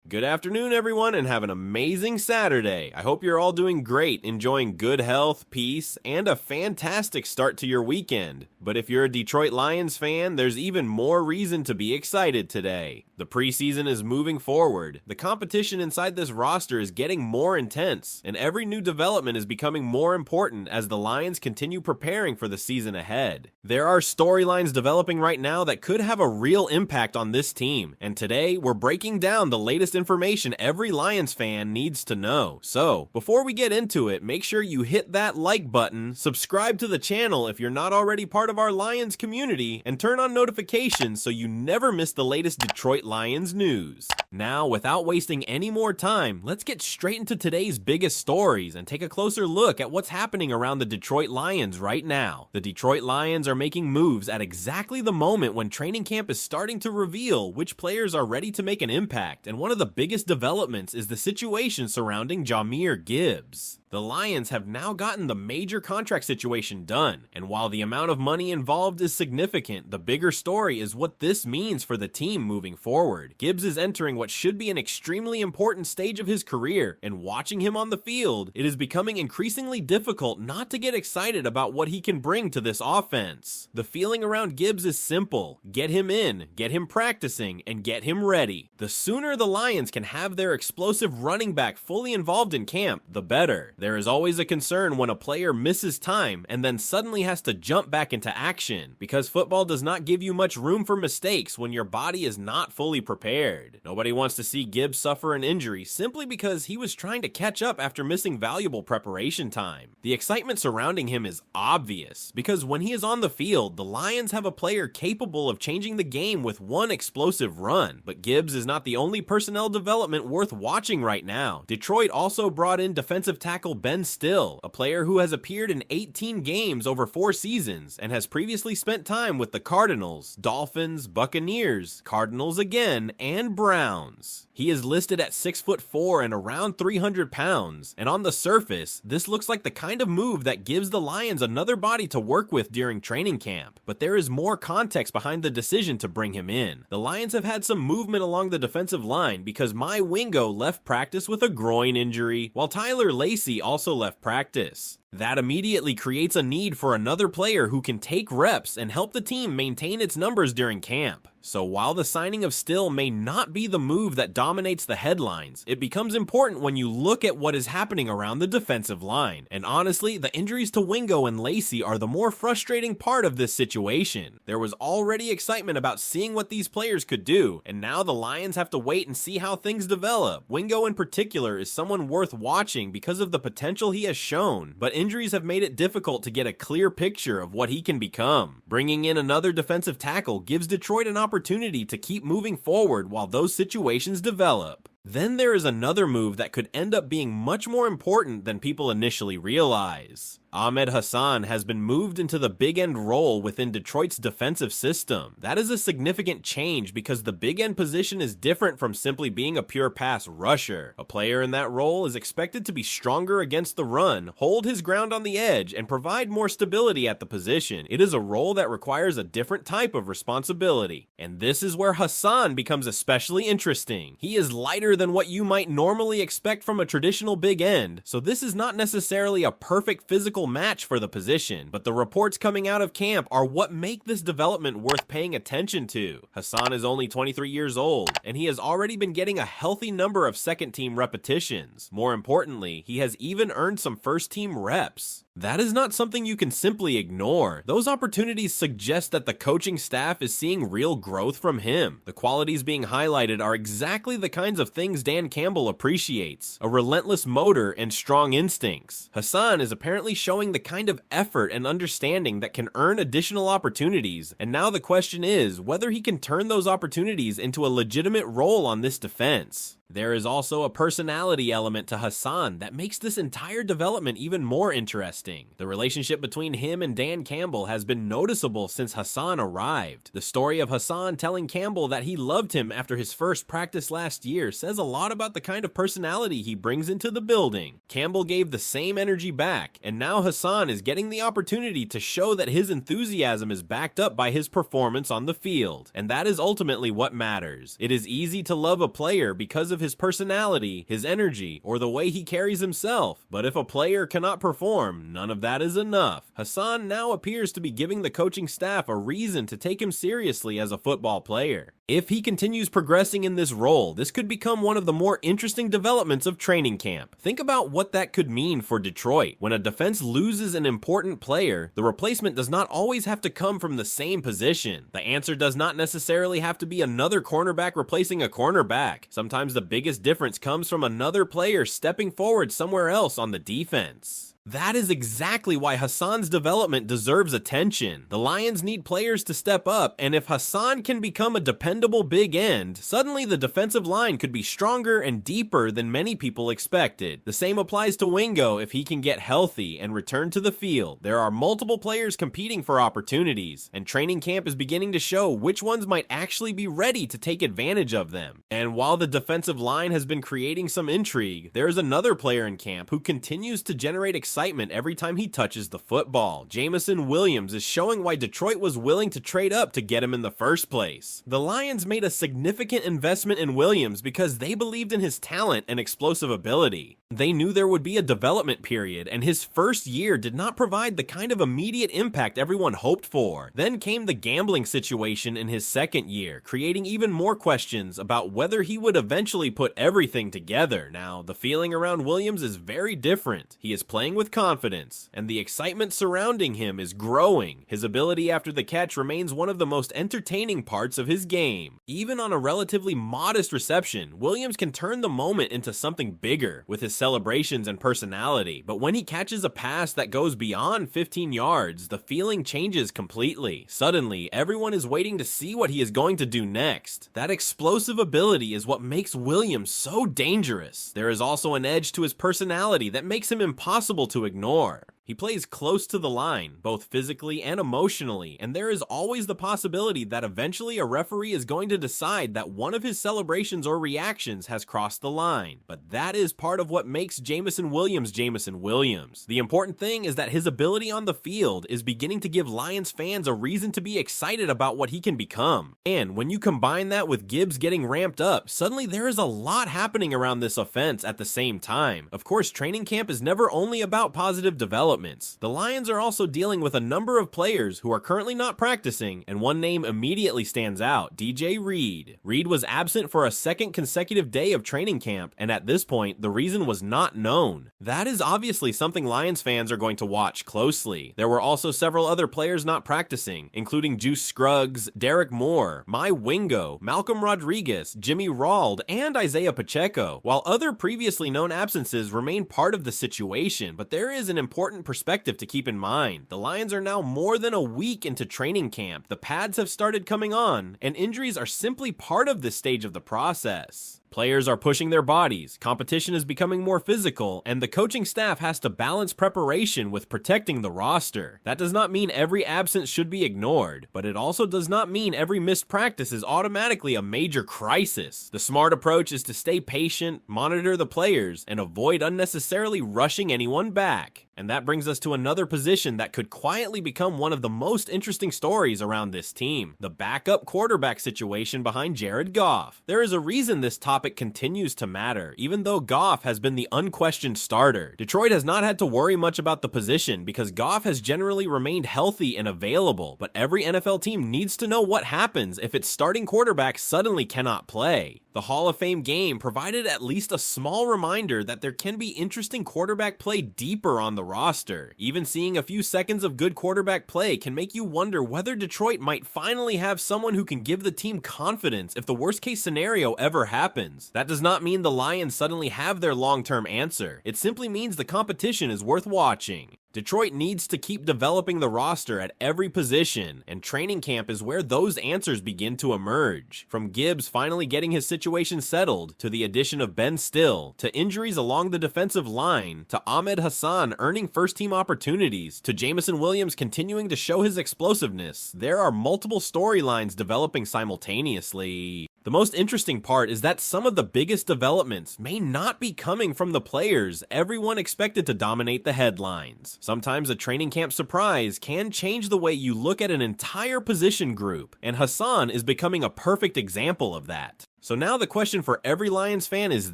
Good afternoon, everyone, and have an amazing Saturday. I hope you're all doing great, enjoying good health, peace, and a fantastic start to your weekend. But if you're a Detroit Lions fan, there's even more reason to be excited today. The preseason is moving forward, the competition inside this roster is getting more intense, and every new development is becoming more important as the Lions continue preparing for the season ahead. There are storylines developing right now that could have a real impact on this team, and today we're breaking down the latest information every Lions fan needs to know. So, before we get into it, make sure you hit that like button, subscribe to the channel if you're not already part of our Lions community, and turn on notifications so you never miss the latest Detroit Lions news. Now, without wasting any more time, let's get straight into today's biggest stories and take a closer look at what's happening around the Detroit Lions right now. The Detroit Lions are making moves at exactly the moment when training camp is starting to reveal which players are ready to make an impact, and one of the biggest developments is the situation surrounding Jahmyr Gibbs. The Lions have now gotten the major contract situation done, and while the amount of money involved is significant, the bigger story is what this means for the team moving forward. Gibbs is entering what should be an extremely important stage of his career, and watching him on the field, it is becoming increasingly difficult not to get excited about what he can bring to this offense. The feeling around Gibbs is simple: get him in, get him practicing, and get him ready. The sooner the Lions can have their explosive running back fully involved in camp, the better. There is always a concern when a player misses time and then suddenly has to jump back into action, because football does not give you much room for mistakes when your body is not fully prepared. Nobody wants to see Gibbs suffer an injury simply because he was trying to catch up after missing valuable preparation time. The excitement surrounding him is obvious, because when he is on the field, the Lions have a player capable of changing the game with one explosive run. But Gibbs is not the only personnel development worth watching right now. Detroit also brought in defensive tackle Ben Still, a player who has appeared in 18 games over 4 seasons and has previously spent time with the Cardinals, Dolphins, Buccaneers, Cardinals again, and Browns. He is listed at 6'4" and around 300 pounds, and on the surface, this looks like the kind of move that gives the Lions another body to work with during training camp. But there is more context behind the decision to bring him in. The Lions have had some movement along the defensive line because Mai Wingo left practice with a groin injury, while Tyler Lacey also left practice. That immediately creates a need for another player who can take reps and help the team maintain its numbers during camp. So while the signing of Still may not be the move that dominates the headlines, it becomes important when you look at what is happening around the defensive line. And honestly, the injuries to Wingo and Lacey are the more frustrating part of this situation. There was already excitement about seeing what these players could do, and now the Lions have to wait and see how things develop. Wingo in particular is someone worth watching because of the potential he has shown, but injuries have made it difficult to get a clear picture of what he can become. Bringing in another defensive tackle gives Detroit an opportunity to keep moving forward while those situations develop. Then there is another move that could end up being much more important than people initially realize. Ahmed Hassan has been moved into the big end role within Detroit's defensive system. That is a significant change because the big end position is different from simply being a pure pass rusher. A player in that role is expected to be stronger against the run, hold his ground on the edge, and provide more stability at the position. It is a role that requires a different type of responsibility. And this is where Hassan becomes especially interesting. He is lighter than what you might normally expect from a traditional big end, so this is not necessarily a perfect physical match for the position, but the reports coming out of camp are what make this development worth paying attention to. Hassan is only 23 years old, and he has already been getting a healthy number of second-team repetitions. More importantly, he has even earned some first-team reps. That is not something you can simply ignore. Those opportunities suggest that the coaching staff is seeing real growth from him. The qualities being highlighted are exactly the kinds of things Dan Campbell appreciates: a relentless motor and strong instincts. Hassan is apparently showing the kind of effort and understanding that can earn additional opportunities, and now the question is whether he can turn those opportunities into a legitimate role on this defense. There is also a personality element to Hassan that makes this entire development even more interesting. The relationship between him and Dan Campbell has been noticeable since Hassan arrived. The story of Hassan telling Campbell that he loved him after his first practice last year says a lot about the kind of personality he brings into the building. Campbell gave the same energy back, and now Hassan is getting the opportunity to show that his enthusiasm is backed up by his performance on the field. And that is ultimately what matters. It is easy to love a player because of of his personality, his energy, or the way he carries himself. But if a player cannot perform, none of that is enough. Hassan now appears to be giving the coaching staff a reason to take him seriously as a football player. If he continues progressing in this role, this could become one of the more interesting developments of training camp. Think about what that could mean for Detroit. When a defense loses an important player, the replacement does not always have to come from the same position. The answer does not necessarily have to be another cornerback replacing a cornerback. Sometimes the biggest difference comes from another player stepping forward somewhere else on the defense. That is exactly why Hassan's development deserves attention. The Lions need players to step up, and if Hassan can become a dependable big end, suddenly the defensive line could be stronger and deeper than many people expected. The same applies to Wingo if he can get healthy and return to the field. There are multiple players competing for opportunities, and training camp is beginning to show which ones might actually be ready to take advantage of them. And while the defensive line has been creating some intrigue, there is another player in camp who continues to generate excitement every time he touches the football. Jameson Williams is showing why Detroit was willing to trade up to get him in the first place. The Lions made a significant investment in Williams because they believed in his talent and explosive ability. They knew there would be a development period, and his first year did not provide the kind of immediate impact everyone hoped for. Then came the gambling situation in his second year, creating even more questions about whether he would eventually put everything together. Now, the feeling around Williams is very different. He is playing with confidence, and the excitement surrounding him is growing. His ability after the catch remains one of the most entertaining parts of his game. Even on a relatively modest reception, Williams can turn the moment into something bigger with his celebrations and personality, but when he catches a pass that goes beyond 15 yards, the feeling changes completely. Suddenly, everyone is waiting to see what he is going to do next. That explosive ability is what makes Williams so dangerous. There is also an edge to his personality that makes him impossible to ignore. He plays close to the line, both physically and emotionally, and there is always the possibility that eventually a referee is going to decide that one of his celebrations or reactions has crossed the line. But that is part of what makes Jameson Williams Jameson Williams. The important thing is that his ability on the field is beginning to give Lions fans a reason to be excited about what he can become. And when you combine that with Gibbs getting ramped up, suddenly there is a lot happening around this offense at the same time. Of course, training camp is never only about positive development. The Lions are also dealing with a number of players who are currently not practicing, and one name immediately stands out: DJ Reed. Reed was absent for a second consecutive day of training camp, and at this point, the reason was not known. That is obviously something Lions fans are going to watch closely. There were also several other players not practicing, including Juice Scruggs, Derek Moore, My Wingo, Malcolm Rodriguez, Jimmy Rawld, and Isaiah Pacheco. While other previously known absences remain part of the situation, but there is an important perspective to keep in mind. The Lions are now more than a week into training camp. The pads have started coming on, and injuries are simply part of this stage of the process. Players are pushing their bodies, competition is becoming more physical, and the coaching staff has to balance preparation with protecting the roster. That does not mean every absence should be ignored, but it also does not mean every missed practice is automatically a major crisis. The smart approach is to stay patient, monitor the players, and avoid unnecessarily rushing anyone back. And that brings us to another position that could quietly become one of the most interesting stories around this team: the backup quarterback situation behind Jared Goff. There is a reason this topic continues to matter, even though Goff has been the unquestioned starter. Detroit has not had to worry much about the position because Goff has generally remained healthy and available, but every NFL team needs to know what happens if its starting quarterback suddenly cannot play. The Hall of Fame game provided at least a small reminder that there can be interesting quarterback play deeper on the roster. Even seeing a few seconds of good quarterback play can make you wonder whether Detroit might finally have someone who can give the team confidence if the worst case scenario ever happens. That does not mean the Lions suddenly have their long-term answer. It simply means the competition is worth watching. Detroit needs to keep developing the roster at every position, and training camp is where those answers begin to emerge. From Gibbs finally getting his situation settled, to the addition of Ben Still, to injuries along the defensive line, to Ahmed Hassan earning first-team opportunities, to Jameson Williams continuing to show his explosiveness, there are multiple storylines developing simultaneously. The most interesting part is that some of the biggest developments may not be coming from the players everyone expected to dominate the headlines. Sometimes a training camp surprise can change the way you look at an entire position group, and Hassan is becoming a perfect example of that. So now the question for every Lions fan is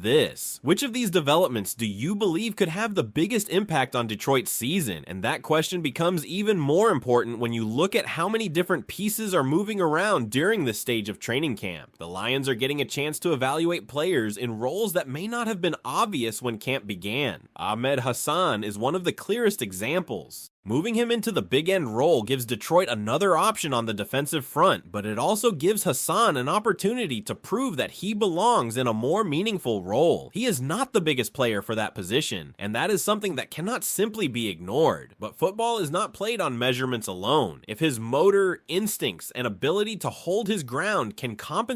this: which of these developments do you believe could have the biggest impact on Detroit's season? And that question becomes even more important when you look at how many different pieces are moving around during this stage of training camp. The Lions are getting a chance to evaluate players in roles that may not have been obvious when camp began. Ahmed Hassan is one of the clearest examples. Moving him into the big end role gives Detroit another option on the defensive front, but it also gives Hassan an opportunity to prove that he belongs in a more meaningful role. He is not the biggest player for that position, and that is something that cannot simply be ignored. But football is not played on measurements alone. If his motor, instincts, and ability to hold his ground can compensate